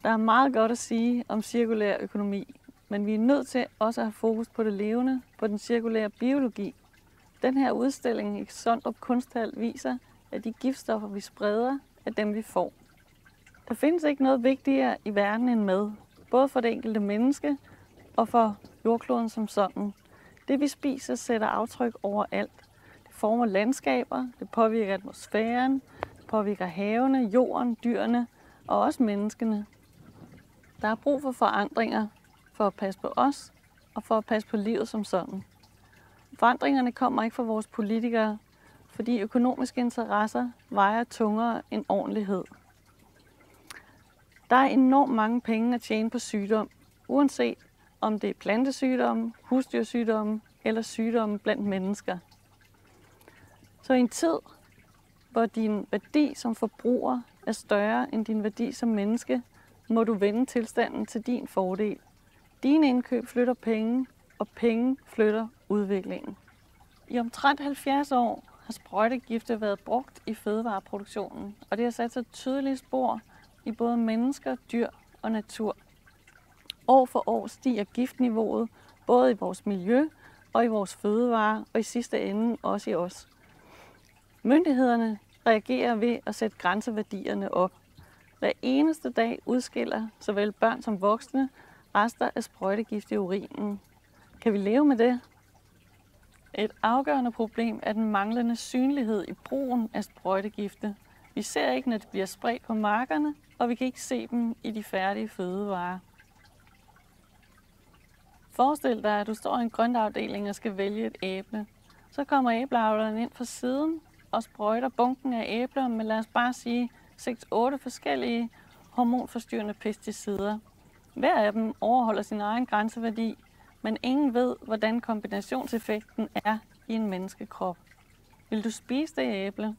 Der er meget godt at sige om cirkulær økonomi, men vi er nødt til også at have fokus på det levende, på den cirkulære biologi. Den her udstilling i Sondrup Kunsthal viser, at de giftstoffer, vi spreder, er dem, vi får. Der findes ikke noget vigtigere i verden end mad, både for det enkelte menneske og for jordkloden som sådan. Det, vi spiser, sætter aftryk overalt. Det former landskaber, det påvirker atmosfæren, det påvirker havene, jorden, dyrene og også menneskene. Der er brug for forandringer for at passe på os og for at passe på livet som sådan. Forandringerne kommer ikke fra vores politikere, fordi økonomiske interesser vejer tungere end ordentlighed. Der er enormt mange penge at tjene på sygdom, uanset om det er plantesygdomme, husdyrsygdomme eller sygdomme blandt mennesker. Så i en tid, hvor din værdi som forbruger er større end din værdi som menneske, må du vende tilstanden til din fordel. Dine indkøb flytter penge, og penge flytter udviklingen. I omtrent 70 år har sprøjtegifte været brugt i fødevareproduktionen, og det har sat sig tydelige spor i både mennesker, dyr og natur. År for år stiger giftniveauet, både i vores miljø og i vores fødevarer, og i sidste ende også i os. Myndighederne reagerer ved at sætte grænseværdierne op. Hver eneste dag udskiller såvel børn som voksne rester af sprøjtegift i urinen. Kan vi leve med det? Et afgørende problem er den manglende synlighed i brugen af sprøjtegifte. Vi ser ikke, når de bliver spredt på markerne, og vi kan ikke se dem i de færdige fødevarer. Forestil dig, at du står i en grøntafdeling og skal vælge et æble. Så kommer æbleavleren ind fra siden og sprøjter bunken af æbler med, lad os bare sige, 6-8 forskellige hormonforstyrrende pesticider. Hver af dem overholder sin egen grænseværdi, men ingen ved, hvordan kombinationseffekten er i en menneskekrop. Vil du spise det æble?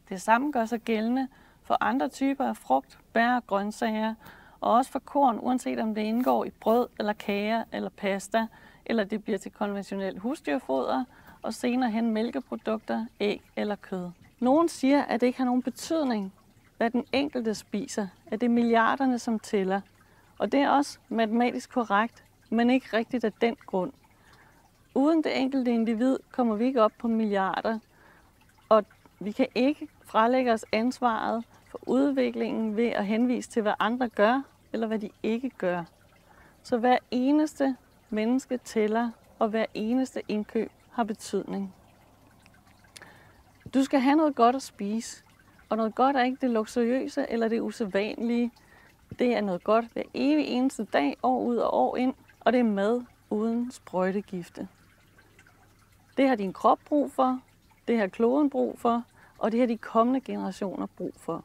Det samme gør sig gældende for andre typer af frugt, bær og grøntsager, og også for korn, uanset om det indgår i brød eller kager eller pasta, eller det bliver til konventionelt husdyrfoder, og senere hen mælkeprodukter, æg eller kød. Nogen siger, at det ikke har nogen betydning, hvad den enkelte spiser, at det er milliarderne, som tæller. Og det er også matematisk korrekt, men ikke rigtigt af den grund. Uden det enkelte individ kommer vi ikke op på milliarder, og vi kan ikke fralægge os ansvaret for udviklingen ved at henvise til, hvad andre gør, eller hvad de ikke gør. Så hver eneste menneske tæller, og hver eneste indkøb har betydning. Du skal have noget godt at spise, og noget godt er ikke det luksuriøse eller det usædvanlige. Det er noget godt hver evig eneste dag, år ud og år ind, og det er mad uden sprøjtegifte. Det har din krop brug for, det har kloden brug for, og det har de kommende generationer brug for.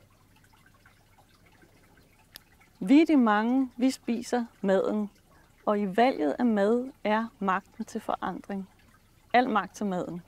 Vi er de mange, vi spiser maden, og i valget af mad er magten til forandring. Al magt til maden.